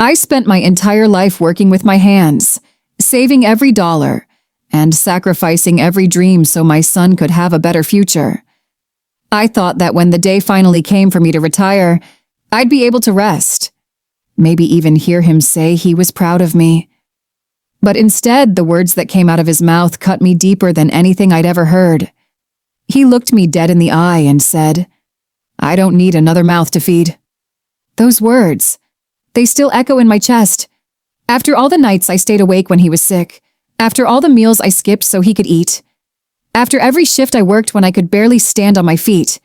I spent my entire life working with my hands, saving every dollar, and sacrificing every dream so my son could have a better future. I thought that when the day finally came for me to retire, I'd be able to rest, maybe even hear him say he was proud of me. But instead, the words that came out of his mouth cut me deeper than anything I'd ever heard. He looked me dead in the eye and said, "I don't need another mouth to feed." Those words, they still echo in my chest. After all the nights I stayed awake when he was sick, after all the meals I skipped so he could eat, after every shift I worked when I could barely stand on my feet,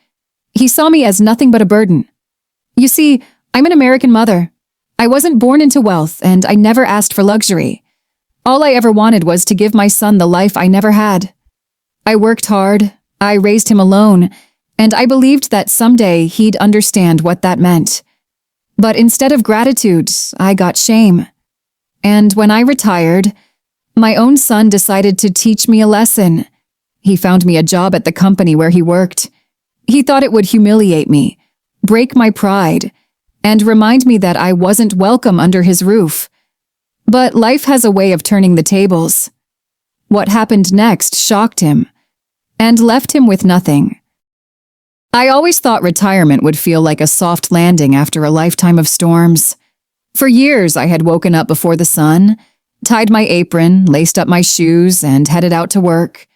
he saw me as nothing but a burden. You see, I'm an American mother. I wasn't born into wealth, and I never asked for luxury. All I ever wanted was to give my son the life I never had. I worked hard, I raised him alone, and I believed that someday he'd understand what that meant. But instead of gratitude, I got shame. And when I retired, my own son decided to teach me a lesson. He found me a job at the company where he worked. He thought it would humiliate me, break my pride, and remind me that I wasn't welcome under his roof. But life has a way of turning the tables. What happened next shocked him, and left him with nothing. I always thought retirement would feel like a soft landing after a lifetime of storms. For years, I had woken up before the sun, tied my apron, laced up my shoes, and headed out to work.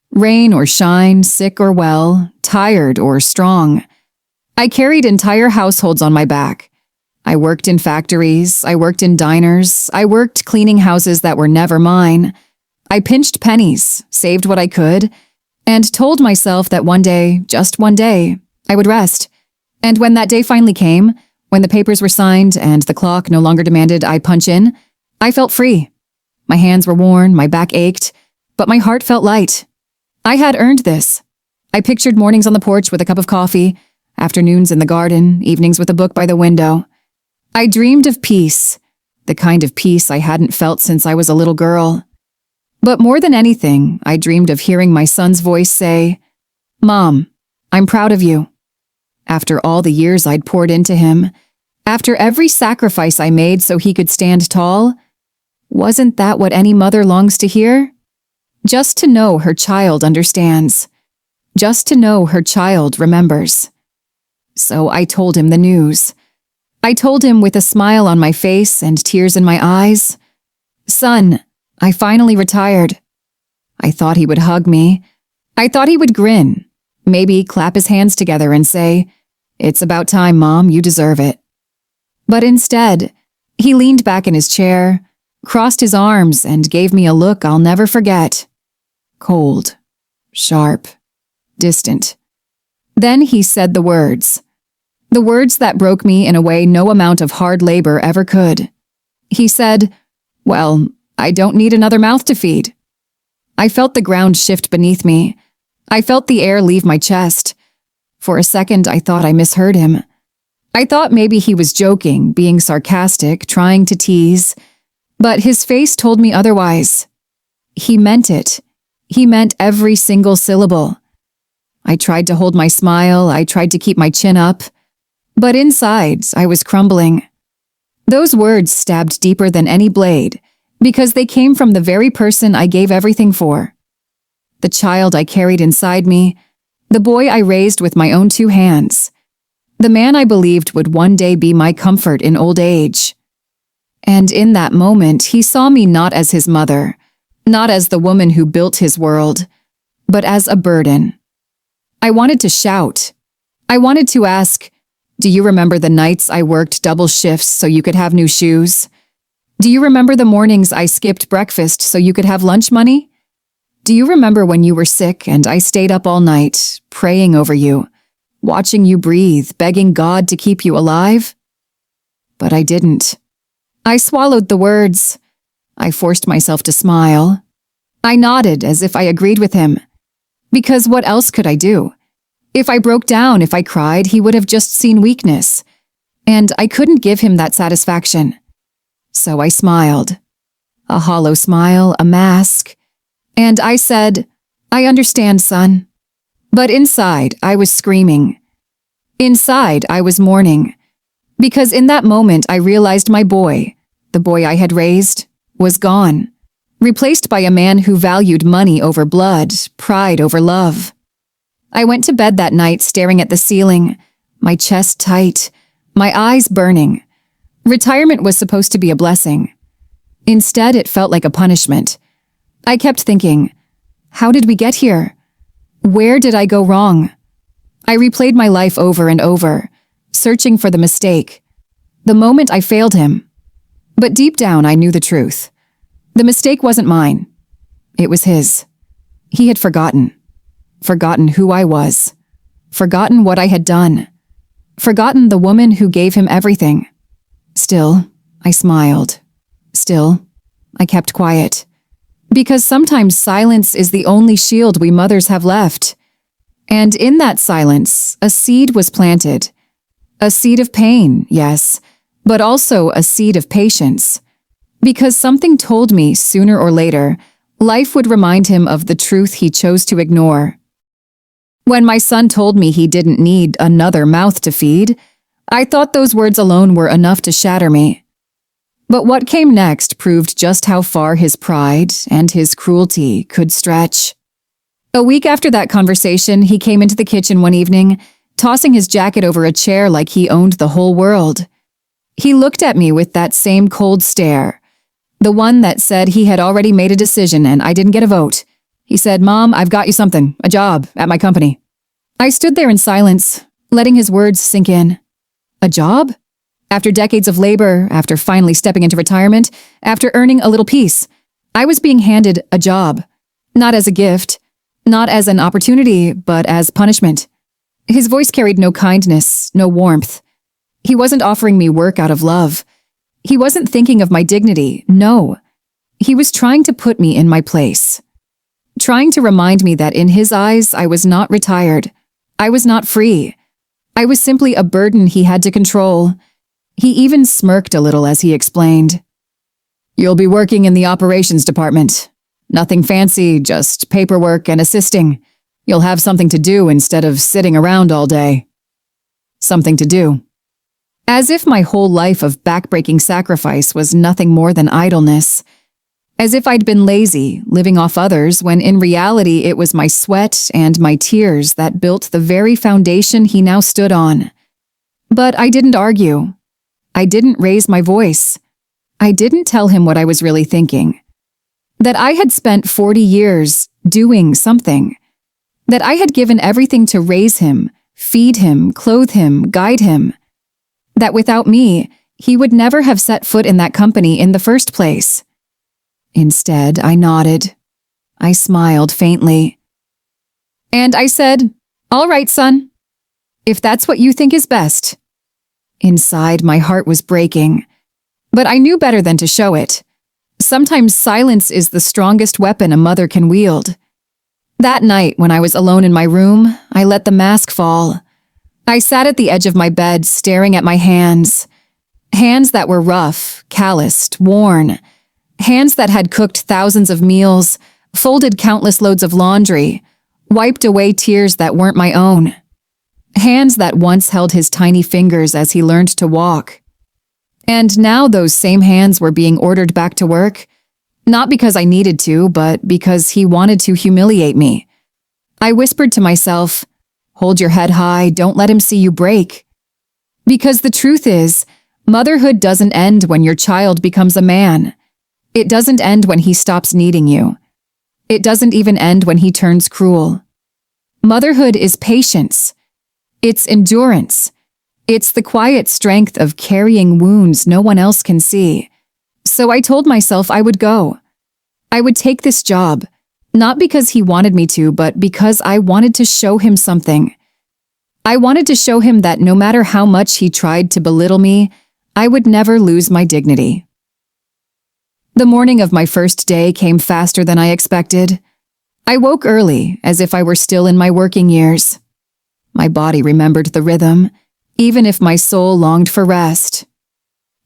Rain or shine, sick or well, tired or strong. I carried entire households on my back. I worked in factories, I worked in diners, I worked cleaning houses that were never mine. I pinched pennies, saved what I could, and told myself that one day, just one day, I would rest. And when that day finally came, when the papers were signed and the clock no longer demanded I punch in, I felt free. My hands were worn, my back ached, but my heart felt light. I had earned this. I pictured mornings on the porch with a cup of coffee, afternoons in the garden, evenings with a book by the window. I dreamed of peace, the kind of peace I hadn't felt since I was a little girl. But more than anything, I dreamed of hearing my son's voice say, "Mom, I'm proud of you." After all the years I'd poured into him, after every sacrifice I made so he could stand tall, wasn't that what any mother longs to hear? Just to know her child understands. Just to know her child remembers. So I told him the news. I told him with a smile on my face and tears in my eyes, "Son, I finally retired." I thought he would hug me. I thought he would grin, maybe clap his hands together and say, "It's about time, Mom, you deserve it." But instead, he leaned back in his chair, crossed his arms, and gave me a look I'll never forget. Cold, sharp, distant. Then he said the words that broke me in a way no amount of hard labor ever could. He said, "Well, I don't need another mouth to feed." I felt the ground shift beneath me. I felt the air leave my chest. For a second, I thought I misheard him. I thought maybe he was joking, being sarcastic, trying to tease. But his face told me otherwise. He meant it. He meant every single syllable. I tried to hold my smile, I tried to keep my chin up. But inside, I was crumbling. Those words stabbed deeper than any blade, because they came from the very person I gave everything for. The child I carried inside me, the boy I raised with my own two hands, the man I believed would one day be my comfort in old age. And in that moment, he saw me not as his mother, not as the woman who built his world, but as a burden. I wanted to shout. I wanted to ask, "Do you remember the nights I worked double shifts so you could have new shoes? Do you remember the mornings I skipped breakfast so you could have lunch money? Do you remember when you were sick and I stayed up all night, praying over you, watching you breathe, begging God to keep you alive?" But I didn't. I swallowed the words. I forced myself to smile. I nodded as if I agreed with him. Because what else could I do? If I broke down, if I cried, he would have just seen weakness. And I couldn't give him that satisfaction. So I smiled. A hollow smile, a mask. And I said, "I understand, son." But inside, I was screaming. Inside, I was mourning. Because in that moment, I realized my boy, the boy I had raised, was gone, replaced by a man who valued money over blood, pride over love. I went to bed that night staring at the ceiling, my chest tight, my eyes burning. Retirement was supposed to be a blessing. Instead, it felt like a punishment. I kept thinking, how did we get here? Where did I go wrong? I replayed my life over and over, searching for the mistake, the moment I failed him. But deep down, I knew the truth. The mistake wasn't mine. It was his. He had forgotten who I was, forgotten what I had done, forgotten the woman who gave him everything. Still, I smiled. Still, I kept quiet. Because sometimes silence is the only shield we mothers have left. And in that silence, a seed was planted. A seed of pain, yes, but also a seed of patience. Because something told me sooner or later, life would remind him of the truth he chose to ignore. When my son told me he didn't need another mouth to feed, I thought those words alone were enough to shatter me. But what came next proved just how far his pride and his cruelty could stretch. A week after that conversation, he came into the kitchen one evening, tossing his jacket over a chair like he owned the whole world. He looked at me with that same cold stare, the one that said he had already made a decision and I didn't get a vote. He said, "Mom, I've got you something, a job at my company." I stood there in silence, letting his words sink in. A job? After decades of labor, after finally stepping into retirement, after earning a little peace, I was being handed a job. Not as a gift, not as an opportunity, but as punishment. His voice carried no kindness, no warmth. He wasn't offering me work out of love. He wasn't thinking of my dignity, no. He was trying to put me in my place. Trying to remind me that in his eyes, I was not retired. I was not free. I was simply a burden he had to control. He even smirked a little as he explained. "You'll be working in the operations department. Nothing fancy, just paperwork and assisting. You'll have something to do instead of sitting around all day." Something to do. As if my whole life of backbreaking sacrifice was nothing more than idleness. As if I'd been lazy, living off others, when in reality it was my sweat and my tears that built the very foundation he now stood on. But I didn't argue. I didn't raise my voice. I didn't tell him what I was really thinking. That I had spent 40 years doing something. That I had given everything to raise him, feed him, clothe him, guide him. That without me, he would never have set foot in that company in the first place. Instead, I nodded. I smiled faintly. And I said, "All right, son, if that's what you think is best." Inside, my heart was breaking. But I knew better than to show it. Sometimes silence is the strongest weapon a mother can wield. That night, when I was alone in my room, I let the mask fall. I sat at the edge of my bed, staring at my hands. Hands that were rough, calloused, worn. Hands that had cooked thousands of meals, folded countless loads of laundry, wiped away tears that weren't my own. Hands that once held his tiny fingers as he learned to walk. And now those same hands were being ordered back to work, not because I needed to, but because he wanted to humiliate me. I whispered to myself, "Hold your head high, don't let him see you break." Because the truth is, motherhood doesn't end when your child becomes a man. It doesn't end when he stops needing you. It doesn't even end when he turns cruel. Motherhood is patience. It's endurance. It's the quiet strength of carrying wounds no one else can see. So I told myself I would go. I would take this job, not because he wanted me to, but because I wanted to show him something. I wanted to show him that no matter how much he tried to belittle me, I would never lose my dignity. The morning of my first day came faster than I expected. I woke early, as if I were still in my working years. My body remembered the rhythm, even if my soul longed for rest.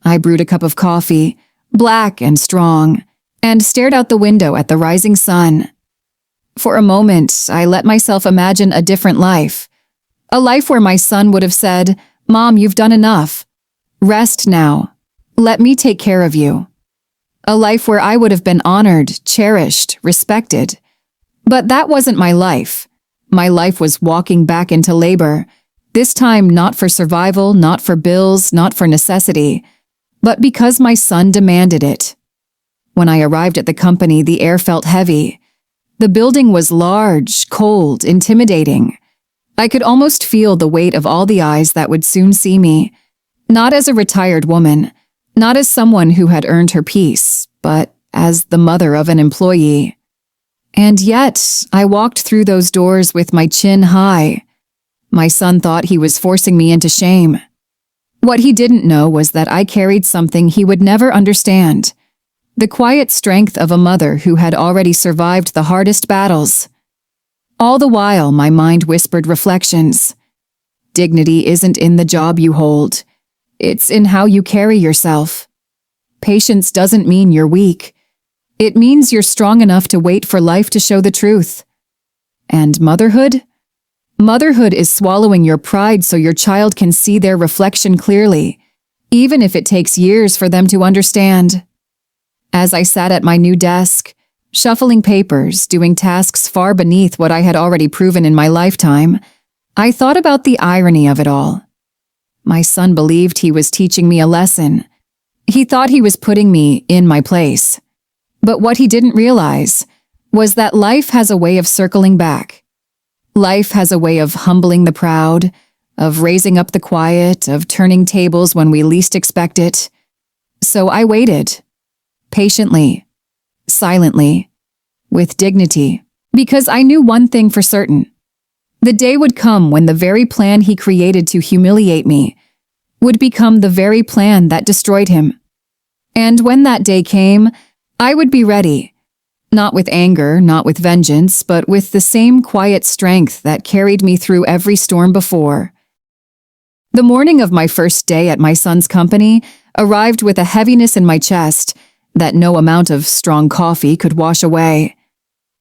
I brewed a cup of coffee, black and strong, and stared out the window at the rising sun. For a moment, I let myself imagine a different life. A life where my son would have said, "Mom, you've done enough. Rest now. Let me take care of you. A life where I would have been honored, cherished, respected. But that wasn't my life. My life was walking back into labor, this time not for survival, not for bills, not for necessity, but because my son demanded it. When I arrived at the company, the air felt heavy. The building was large, cold, intimidating. I could almost feel the weight of all the eyes that would soon see me, not as a retired woman, not as someone who had earned her peace, but as the mother of an employee. And yet, I walked through those doors with my chin high. My son thought he was forcing me into shame. What he didn't know was that I carried something he would never understand, the quiet strength of a mother who had already survived the hardest battles. All the while, my mind whispered reflections. Dignity isn't in the job you hold. It's in how you carry yourself. Patience doesn't mean you're weak. It means you're strong enough to wait for life to show the truth. And motherhood? Motherhood is swallowing your pride so your child can see their reflection clearly, even if it takes years for them to understand. As I sat at my new desk, shuffling papers, doing tasks far beneath what I had already proven in my lifetime, I thought about the irony of it all. My son believed he was teaching me a lesson. He thought he was putting me in my place. But what he didn't realize was that life has a way of circling back. Life has a way of humbling the proud, of raising up the quiet, of turning tables when we least expect it. So I waited, patiently, silently, with dignity, because I knew one thing for certain. The day would come when the very plan he created to humiliate me would become the very plan that destroyed him. And when that day came, I would be ready, not with anger, not with vengeance, but with the same quiet strength that carried me through every storm before. The morning of my first day at my son's company arrived with a heaviness in my chest that no amount of strong coffee could wash away.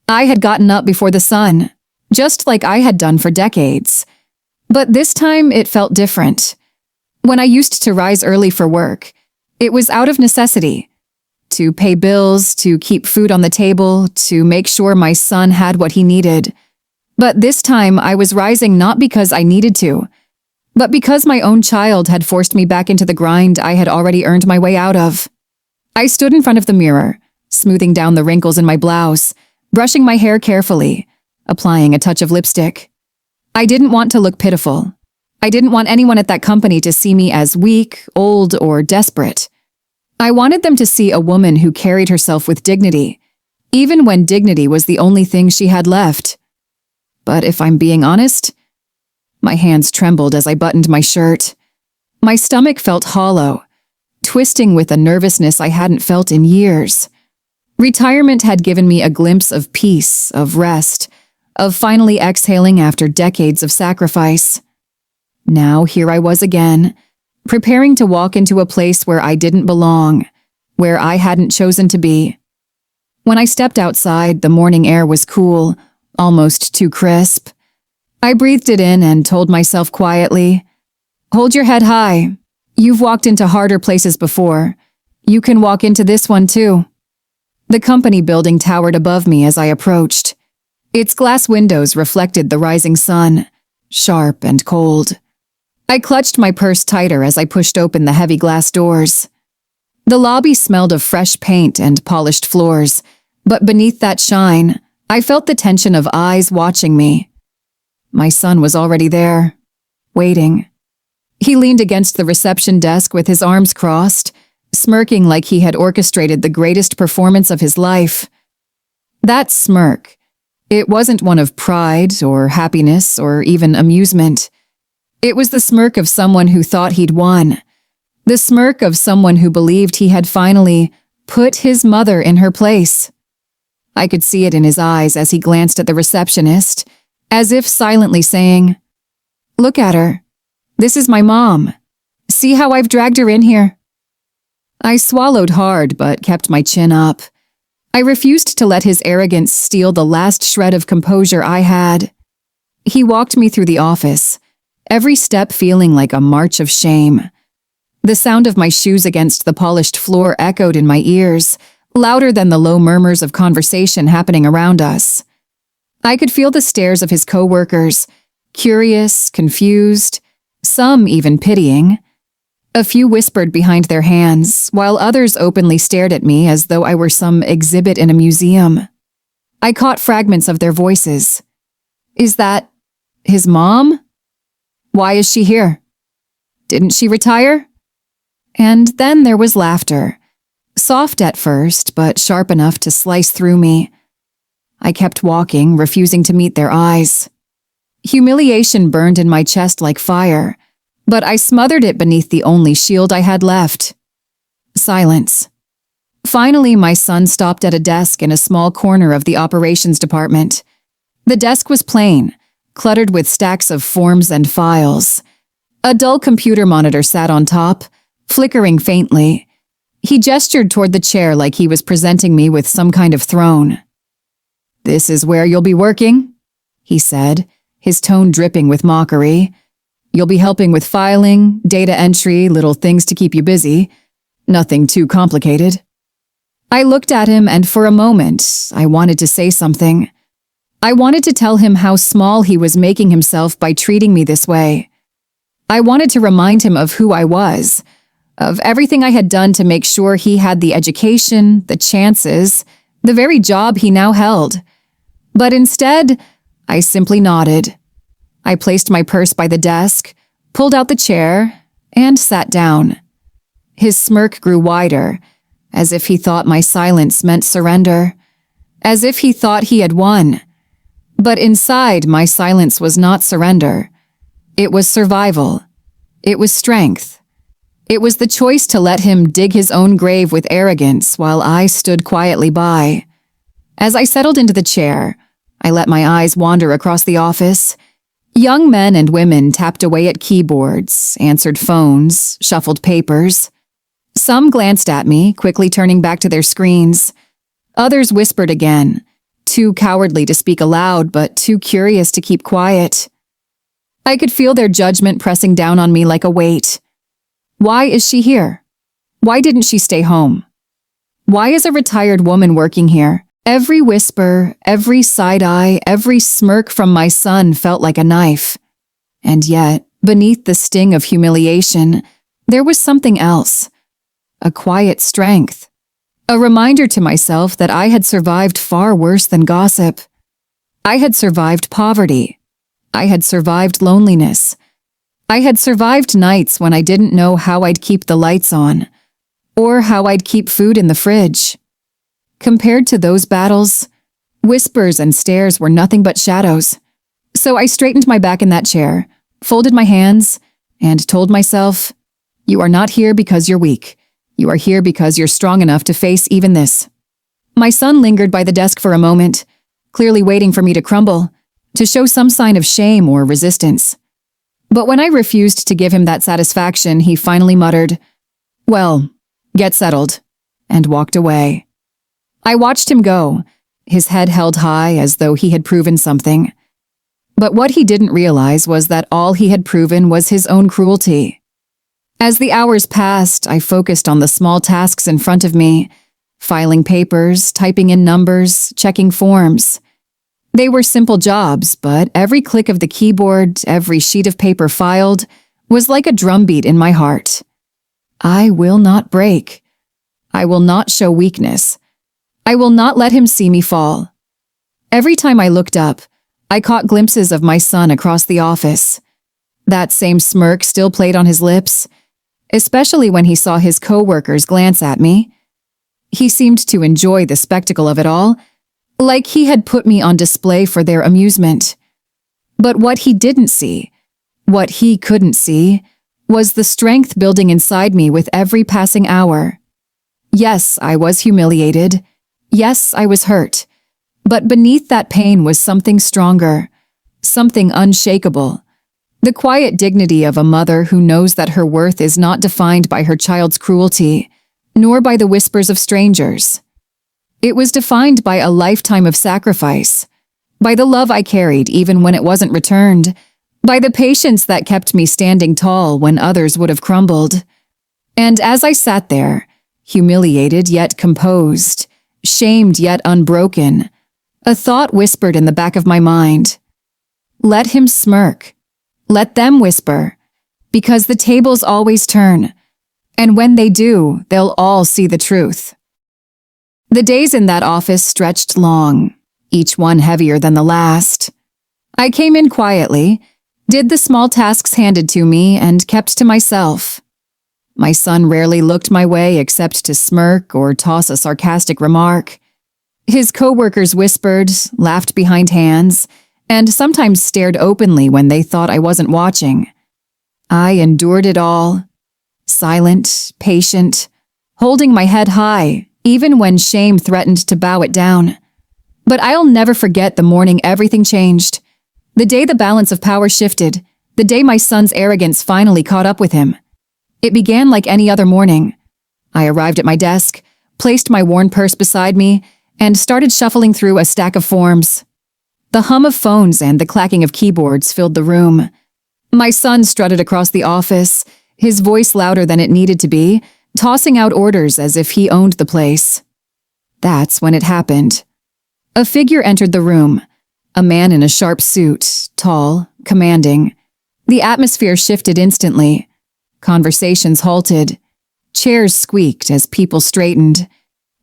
I had gotten up before the sun, just like I had done for decades. But this time it felt different. When I used to rise early for work, it was out of necessity. To pay bills, to keep food on the table, to make sure my son had what he needed. But this time I was rising not because I needed to, but because my own child had forced me back into the grind I had already earned my way out of. I stood in front of the mirror, smoothing down the wrinkles in my blouse, brushing my hair carefully, applying a touch of lipstick. I didn't want to look pitiful. I didn't want anyone at that company to see me as weak, old, or desperate. I wanted them to see a woman who carried herself with dignity, even when dignity was the only thing she had left. But if I'm being honest, my hands trembled as I buttoned my shirt. My stomach felt hollow, twisting with a nervousness I hadn't felt in years. Retirement had given me a glimpse of peace, of rest, of finally exhaling after decades of sacrifice. Now here I was again, preparing to walk into a place where I didn't belong, where I hadn't chosen to be. When I stepped outside, the morning air was cool, almost too crisp. I breathed it in and told myself quietly, "Hold your head high. You've walked into harder places before. You can walk into this one too." The company building towered above me as I approached. Its glass windows reflected the rising sun, sharp and cold. I clutched my purse tighter as I pushed open the heavy glass doors. The lobby smelled of fresh paint and polished floors, but beneath that shine, I felt the tension of eyes watching me. My son was already there, waiting. He leaned against the reception desk with his arms crossed, smirking like he had orchestrated the greatest performance of his life. That smirk, it wasn't one of pride or happiness or even amusement. It was the smirk of someone who thought he'd won, the smirk of someone who believed he had finally put his mother in her place. I could see it in his eyes as he glanced at the receptionist, as if silently saying, "Look at her. This is my mom. See how I've dragged her in here?" I swallowed hard but kept my chin up. I refused to let his arrogance steal the last shred of composure I had. He walked me through the office, every step feeling like a march of shame. The sound of my shoes against the polished floor echoed in my ears, louder than the low murmurs of conversation happening around us. I could feel the stares of his coworkers, curious, confused, some even pitying. A few whispered behind their hands, while others openly stared at me as though I were some exhibit in a museum. I caught fragments of their voices. Is that his mom? Why is she here? Didn't she retire? And then there was laughter, soft at first, but sharp enough to slice through me. I kept walking, refusing to meet their eyes. Humiliation burned in my chest like fire, but I smothered it beneath the only shield I had left. Silence. Finally, my son stopped at a desk in a small corner of the operations department. The desk was plain, cluttered with stacks of forms and files. A dull computer monitor sat on top, flickering faintly. He gestured toward the chair like he was presenting me with some kind of throne. "This is where you'll be working," he said, his tone dripping with mockery. "You'll be helping with filing, data entry, little things to keep you busy. Nothing too complicated." I looked at him, and for a moment, I wanted to say something. I wanted to tell him how small he was making himself by treating me this way. I wanted to remind him of who I was, of everything I had done to make sure he had the education, the chances, the very job he now held. But instead, I simply nodded. I placed my purse by the desk, pulled out the chair, and sat down. His smirk grew wider, as if he thought my silence meant surrender, as if he thought he had won. But inside, my silence was not surrender. It was survival. It was strength. It was the choice to let him dig his own grave with arrogance while I stood quietly by. As I settled into the chair, I let my eyes wander across the office. Young men and women tapped away at keyboards, answered phones, shuffled papers. Some glanced at me, quickly turning back to their screens. Others whispered again, too cowardly to speak aloud, but too curious to keep quiet. I could feel their judgment pressing down on me like a weight. Why is she here? Why didn't she stay home? Why is a retired woman working here? Every whisper, every side-eye, every smirk from my son felt like a knife. And yet, beneath the sting of humiliation, there was something else. A quiet strength. A reminder to myself that I had survived far worse than gossip. I had survived poverty. I had survived loneliness. I had survived nights when I didn't know how I'd keep the lights on, or how I'd keep food in the fridge. Compared to those battles, whispers and stares were nothing but shadows. So I straightened my back in that chair, folded my hands, and told myself, "You are not here because you're weak. You are here because you're strong enough to face even this." My son lingered by the desk for a moment, clearly waiting for me to crumble, to show some sign of shame or resistance. But when I refused to give him that satisfaction, he finally muttered, "Well, get settled," and walked away. I watched him go, his head held high as though he had proven something. But what he didn't realize was that all he had proven was his own cruelty. As the hours passed, I focused on the small tasks in front of me, filing papers, typing in numbers, checking forms. They were simple jobs, but every click of the keyboard, every sheet of paper filed, was like a drumbeat in my heart. I will not break. I will not show weakness. I will not let him see me fall. Every time I looked up, I caught glimpses of my son across the office. That same smirk still played on his lips, especially when he saw his coworkers glance at me. He seemed to enjoy the spectacle of it all, like he had put me on display for their amusement. But what he didn't see, what he couldn't see, was the strength building inside me with every passing hour. Yes, I was humiliated. Yes, I was hurt. But beneath that pain was something stronger, something unshakable. The quiet dignity of a mother who knows that her worth is not defined by her child's cruelty, nor by the whispers of strangers. It was defined by a lifetime of sacrifice, by the love I carried even when it wasn't returned, by the patience that kept me standing tall when others would have crumbled. And as I sat there, humiliated yet composed, shamed yet unbroken, a thought whispered in the back of my mind. Let him smirk. Let them whisper, because the tables always turn, and when they do, they'll all see the truth. The days in that office stretched long, each one heavier than the last. I came in quietly, did the small tasks handed to me, and kept to myself. My son rarely looked my way except to smirk or toss a sarcastic remark. His coworkers whispered, laughed behind hands, and sometimes stared openly when they thought I wasn't watching. I endured it all, silent, patient, holding my head high, even when shame threatened to bow it down. But I'll never forget the morning everything changed. The day the balance of power shifted, the day my son's arrogance finally caught up with him. It began like any other morning. I arrived at my desk, placed my worn purse beside me, and started shuffling through a stack of forms. The hum of phones and the clacking of keyboards filled the room. My son strutted across the office, his voice louder than it needed to be, tossing out orders as if he owned the place. That's when it happened. A figure entered the room, a man in a sharp suit, tall, commanding. The atmosphere shifted instantly. Conversations halted. Chairs squeaked as people straightened.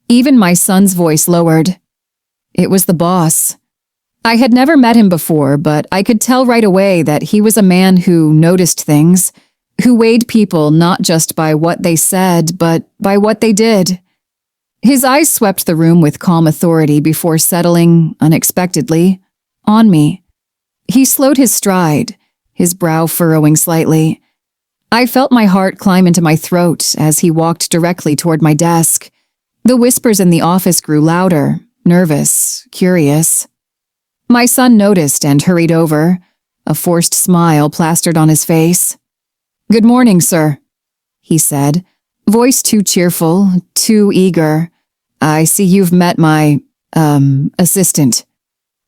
Even my son's voice lowered. It was the boss. I had never met him before, but I could tell right away that he was a man who noticed things, who weighed people not just by what they said, but by what they did. His eyes swept the room with calm authority before settling, unexpectedly, on me. He slowed his stride, his brow furrowing slightly. I felt my heart climb into my throat as he walked directly toward my desk. The whispers in the office grew louder, nervous, curious. My son noticed and hurried over, a forced smile plastered on his face. "Good morning, sir," he said, voice too cheerful, too eager. "I see you've met my, assistant."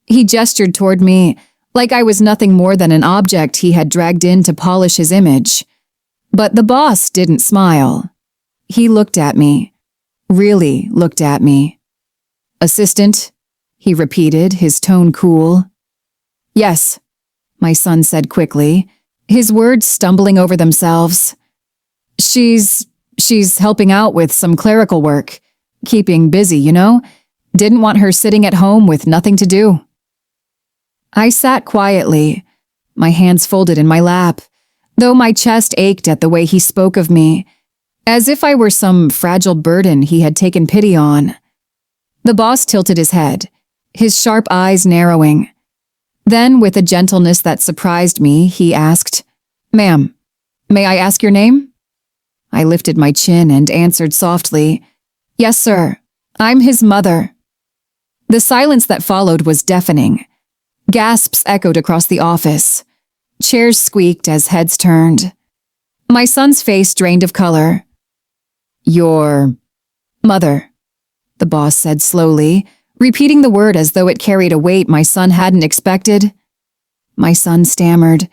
He gestured toward me, like I was nothing more than an object he had dragged in to polish his image. But the boss didn't smile. He looked at me, really looked at me. "Assistant?" he repeated, his tone cool. "Yes," my son said quickly, his words stumbling over themselves. She's helping out with some clerical work. Keeping busy, you know? Didn't want her sitting at home with nothing to do." I sat quietly, my hands folded in my lap, though my chest ached at the way he spoke of me, as if I were some fragile burden he had taken pity on. The boss tilted his head, his sharp eyes narrowing. Then, with a gentleness that surprised me, he asked, "Ma'am, may I ask your name?" I lifted my chin and answered softly, "Yes, sir. I'm his mother." The silence that followed was deafening. Gasps echoed across the office. Chairs squeaked as heads turned. My son's face drained of color. "Your mother," the boss said slowly, repeating the word as though it carried a weight my son hadn't expected. My son stammered,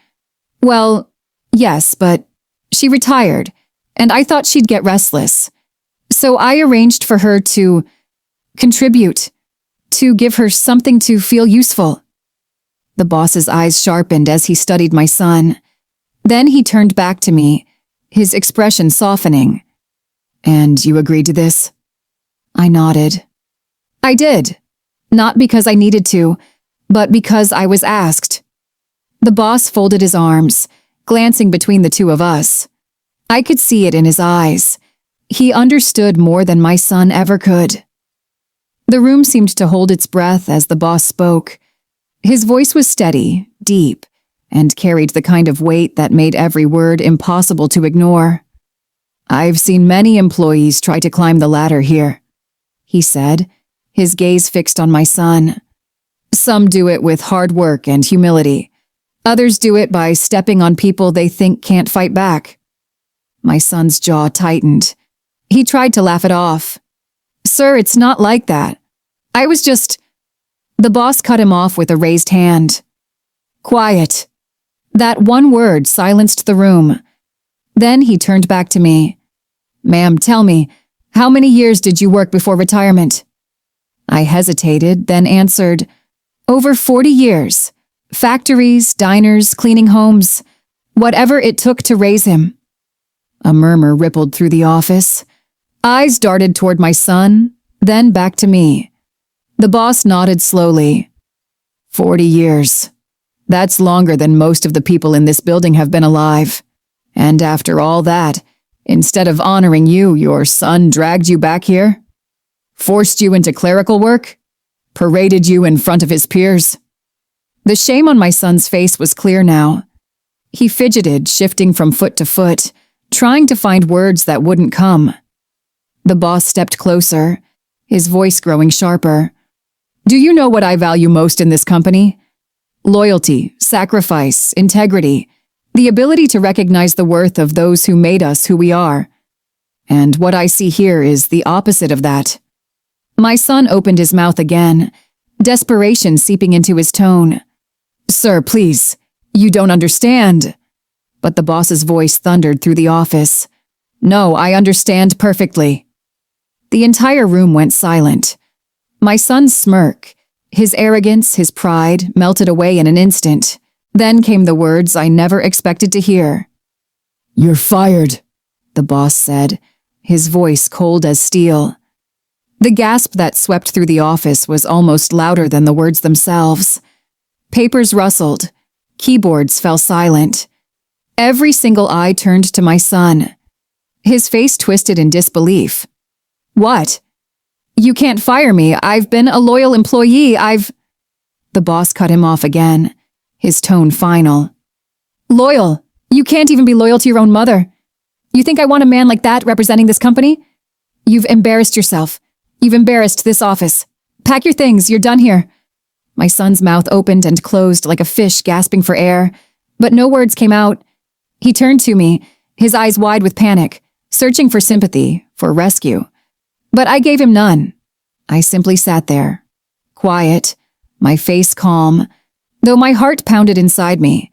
"Well, yes, but she retired, and I thought she'd get restless. So I arranged for her to contribute, to give her something to feel useful." The boss's eyes sharpened as he studied my son. Then he turned back to me, his expression softening. "And you agreed to this?" I nodded. "I did. Not because I needed to, but because I was asked." The boss folded his arms, glancing between the two of us. I could see it in his eyes. He understood more than my son ever could. The room seemed to hold its breath as the boss spoke. His voice was steady, deep, and carried the kind of weight that made every word impossible to ignore. "I've seen many employees try to climb the ladder here," he said, his gaze fixed on my son. "Some do it with hard work and humility. Others do it by stepping on people they think can't fight back." My son's jaw tightened. He tried to laugh it off. "Sir, it's not like that. I was just—" The boss cut him off with a raised hand. "Quiet." That one word silenced the room. Then he turned back to me. Ma'am, tell me, how many years did you work before retirement? I hesitated, then answered, over 40 years. Factories, diners, cleaning homes, whatever it took to raise him. A murmur rippled through the office. Eyes darted toward my son, then back to me. The boss nodded slowly. 40 years. That's longer than most of the people in this building have been alive. And after all that, instead of honoring you, your son dragged you back here? Forced you into clerical work? Paraded you in front of his peers? The shame on my son's face was clear now. He fidgeted, shifting from foot to foot, trying to find words that wouldn't come. The boss stepped closer, his voice growing sharper. Do you know what I value most in this company? Loyalty, sacrifice, integrity, the ability to recognize the worth of those who made us who we are. And what I see here is the opposite of that. My son opened his mouth again, desperation seeping into his tone. Sir, please, you don't understand. But the boss's voice thundered through the office. No, I understand perfectly. The entire room went silent. My son's smirk, his arrogance, his pride, melted away in an instant. Then came the words I never expected to hear. You're fired, the boss said, his voice cold as steel. The gasp that swept through the office was almost louder than the words themselves. Papers rustled. Keyboards fell silent. Every single eye turned to my son. His face twisted in disbelief. What? You can't fire me. I've been a loyal employee. The boss cut him off again, his tone final. Loyal? You can't even be loyal to your own mother. You think I want a man like that representing this company? You've embarrassed yourself. You've embarrassed this office. Pack your things. You're done here. My son's mouth opened and closed like a fish gasping for air, but no words came out. He turned to me, his eyes wide with panic, searching for sympathy, for rescue. But I gave him none. I simply sat there, quiet, my face calm, though my heart pounded inside me.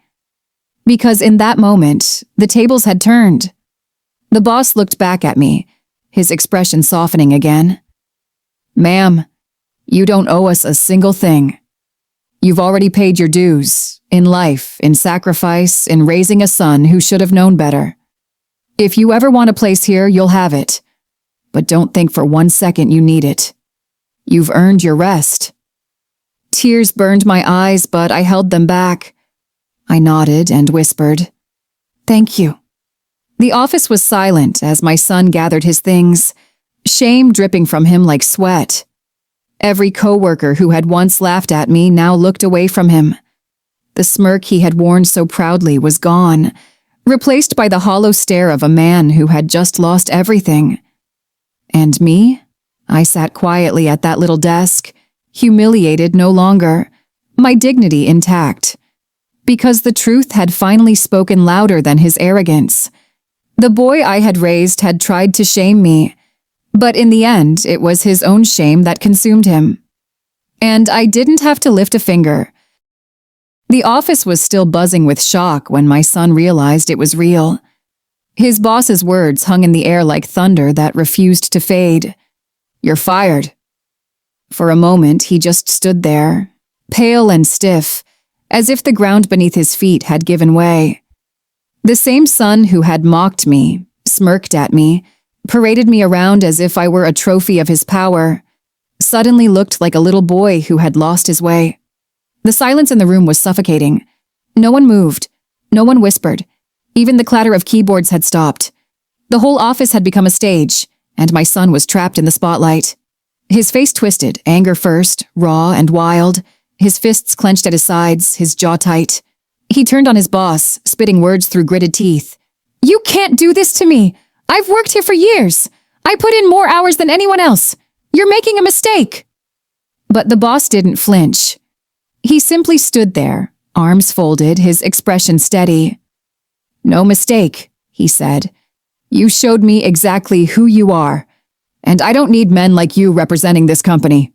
Because in that moment, the tables had turned. The boss looked back at me, his expression softening again. Ma'am, you don't owe us a single thing. You've already paid your dues, in life, in sacrifice, in raising a son who should have known better. If you ever want a place here, you'll have it. But don't think for 1 second you need it. You've earned your rest. Tears burned my eyes, but I held them back. I nodded and whispered, Thank you. The office was silent as my son gathered his things, shame dripping from him like sweat. Every coworker who had once laughed at me now looked away from him. The smirk he had worn so proudly was gone, replaced by the hollow stare of a man who had just lost everything. And me? I sat quietly at that little desk, humiliated no longer, my dignity intact. Because the truth had finally spoken louder than his arrogance. The boy I had raised had tried to shame me, but in the end, it was his own shame that consumed him. And I didn't have to lift a finger. The office was still buzzing with shock when my son realized it was real. His boss's words hung in the air like thunder that refused to fade. You're fired. For a moment, he just stood there, pale and stiff, as if the ground beneath his feet had given way. The same son who had mocked me, smirked at me, paraded me around as if I were a trophy of his power, suddenly looked like a little boy who had lost his way. The silence in the room was suffocating. No one moved. No one whispered. Even the clatter of keyboards had stopped. The whole office had become a stage, and my son was trapped in the spotlight. His face twisted, anger first, raw and wild, his fists clenched at his sides, his jaw tight. He turned on his boss, spitting words through gritted teeth. You can't do this to me! I've worked here for years! I put in more hours than anyone else! You're making a mistake! But the boss didn't flinch. He simply stood there, arms folded, his expression steady. No mistake, he said. You showed me exactly who you are, and I don't need men like you representing this company.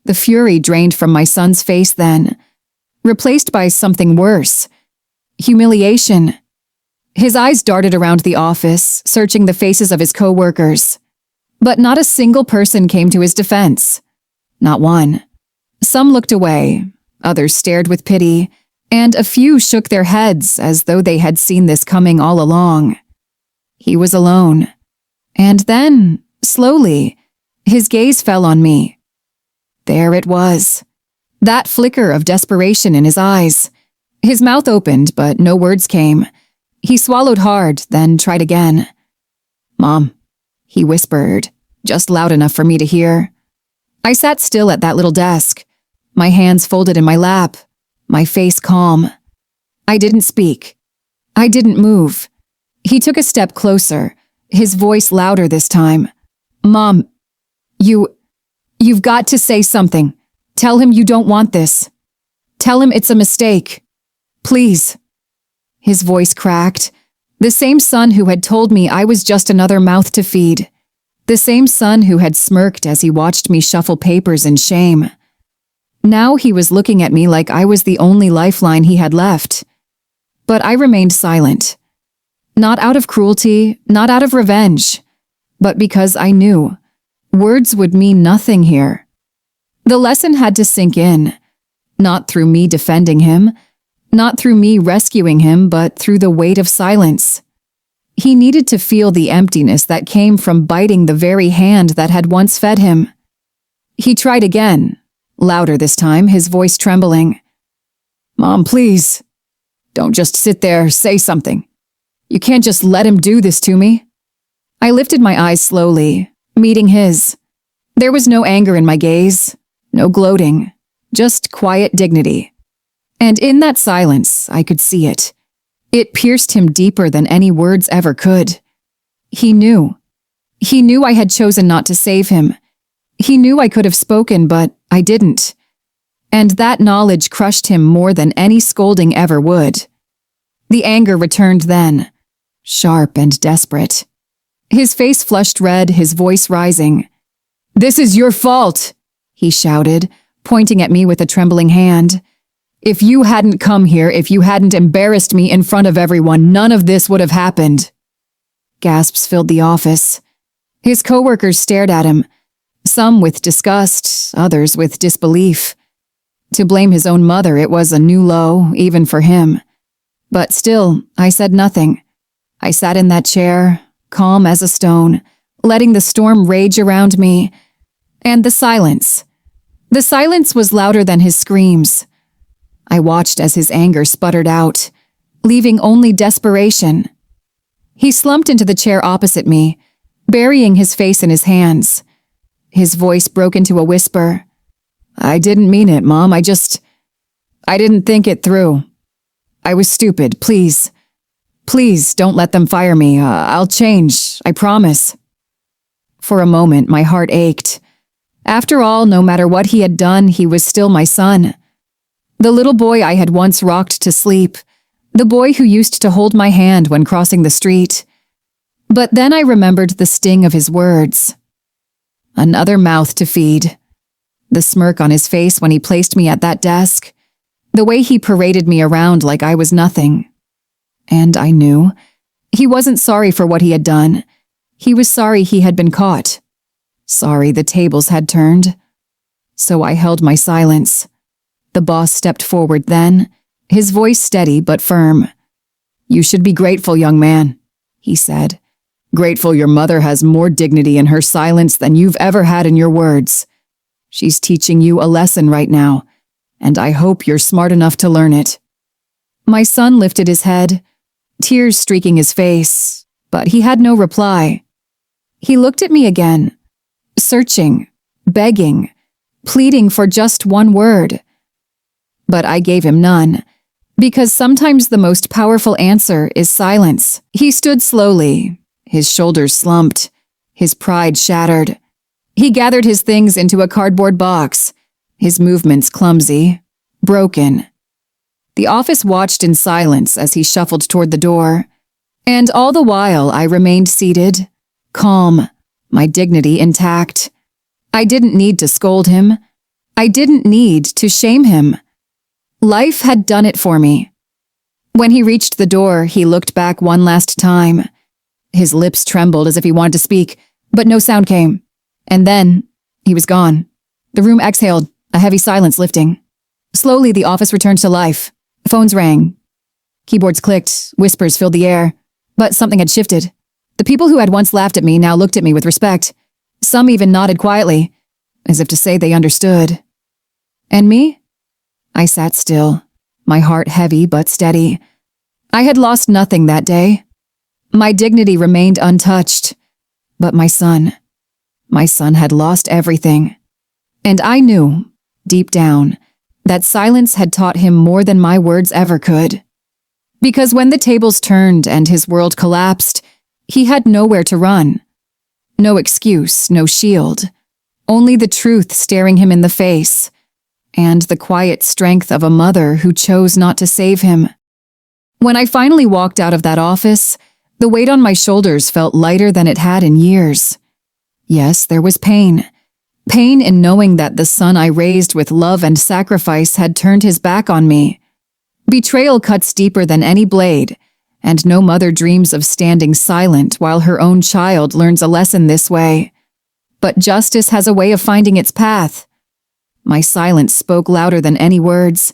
The fury drained from my son's face then, replaced by something worse. Humiliation. His eyes darted around the office, searching the faces of his co-workers. But not a single person came to his defense. Not one. Some looked away, others stared with pity, and a few shook their heads as though they had seen this coming all along. He was alone. And then, slowly, his gaze fell on me. There it was. That flicker of desperation in his eyes. His mouth opened, but no words came. He swallowed hard, then tried again. "Mom," he whispered, just loud enough for me to hear. I sat still at that little desk, my hands folded in my lap, my face calm. I didn't speak. I didn't move. He took a step closer, his voice louder this time. "Mom, you've got to say something. Tell him you don't want this. Tell him it's a mistake. Please." His voice cracked. The same son who had told me I was just another mouth to feed. The same son who had smirked as he watched me shuffle papers in shame. Now he was looking at me like I was the only lifeline he had left. But I remained silent. Not out of cruelty, not out of revenge, but because I knew words would mean nothing here. The lesson had to sink in, not through me defending him, not through me rescuing him, but through the weight of silence. He needed to feel the emptiness that came from biting the very hand that had once fed him. He tried again, louder this time, his voice trembling. "Mom, please. Don't just sit there, say something. You can't just let him do this to me." I lifted my eyes slowly, meeting his. There was no anger in my gaze, no gloating, just quiet dignity. And in that silence, I could see it. It pierced him deeper than any words ever could. He knew. He knew I had chosen not to save him. He knew I could have spoken, but I didn't. And that knowledge crushed him more than any scolding ever would. The anger returned then, sharp and desperate. His face flushed red, his voice rising. "This is your fault," he shouted, pointing at me with a trembling hand. "If you hadn't come here, if you hadn't embarrassed me in front of everyone, none of this would have happened." Gasps filled the office. His coworkers stared at him, some with disgust, others with disbelief. To blame his own mother, it was a new low, even for him. But still, I said nothing. I sat in that chair, calm as a stone, letting the storm rage around me. And the silence. The silence was louder than his screams. I watched as his anger sputtered out, leaving only desperation. He slumped into the chair opposite me, burying his face in his hands. His voice broke into a whisper. "I didn't mean it, Mom. I didn't think it through. I was stupid. Please. Please don't let them fire me. I'll change. I promise." For a moment, my heart ached. After all, no matter what he had done, he was still my son. The little boy I had once rocked to sleep, the boy who used to hold my hand when crossing the street. But then I remembered the sting of his words. Another mouth to feed. The smirk on his face when he placed me at that desk. The way he paraded me around like I was nothing. And I knew. He wasn't sorry for what he had done. He was sorry he had been caught. Sorry the tables had turned. So I held my silence. The boss stepped forward then, his voice steady but firm. "You should be grateful, young man," he said. "Grateful your mother has more dignity in her silence than you've ever had in your words. She's teaching you a lesson right now, and I hope you're smart enough to learn it." My son lifted his head, tears streaking his face, but he had no reply. He looked at me again, searching, begging, pleading for just one word. But I gave him none, because sometimes the most powerful answer is silence. He stood slowly, his shoulders slumped, his pride shattered. He gathered his things into a cardboard box, his movements clumsy, broken. The office watched in silence as he shuffled toward the door, and all the while I remained seated, calm, my dignity intact. I didn't need to scold him. I didn't need to shame him. Life had done it for me. When he reached the door, he looked back one last time. His lips trembled as if he wanted to speak, but no sound came. And then, he was gone. The room exhaled, a heavy silence lifting. Slowly, the office returned to life. Phones rang. Keyboards clicked, whispers filled the air. But something had shifted. The people who had once laughed at me now looked at me with respect. Some even nodded quietly, as if to say they understood. And me? I sat still, my heart heavy but steady. I had lost nothing that day. My dignity remained untouched. But my son had lost everything. And I knew, deep down, that silence had taught him more than my words ever could. Because when the tables turned and his world collapsed, he had nowhere to run. No excuse, no shield. Only the truth staring him in the face, and the quiet strength of a mother who chose not to save him. When I finally walked out of that office, the weight on my shoulders felt lighter than it had in years. Yes, there was pain. Pain in knowing that the son I raised with love and sacrifice had turned his back on me. Betrayal cuts deeper than any blade, and no mother dreams of standing silent while her own child learns a lesson this way. But justice has a way of finding its path. My silence spoke louder than any words.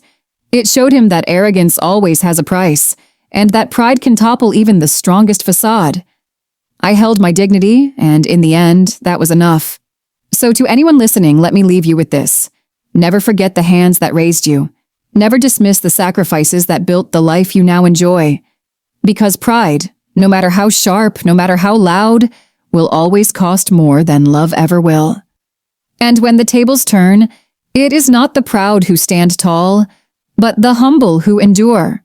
It showed him that arrogance always has a price, and that pride can topple even the strongest facade. I held my dignity, and in the end, that was enough. So to anyone listening, let me leave you with this. Never forget the hands that raised you. Never dismiss the sacrifices that built the life you now enjoy. Because pride, no matter how sharp, no matter how loud, will always cost more than love ever will. And when the tables turn, it is not the proud who stand tall, but the humble who endure.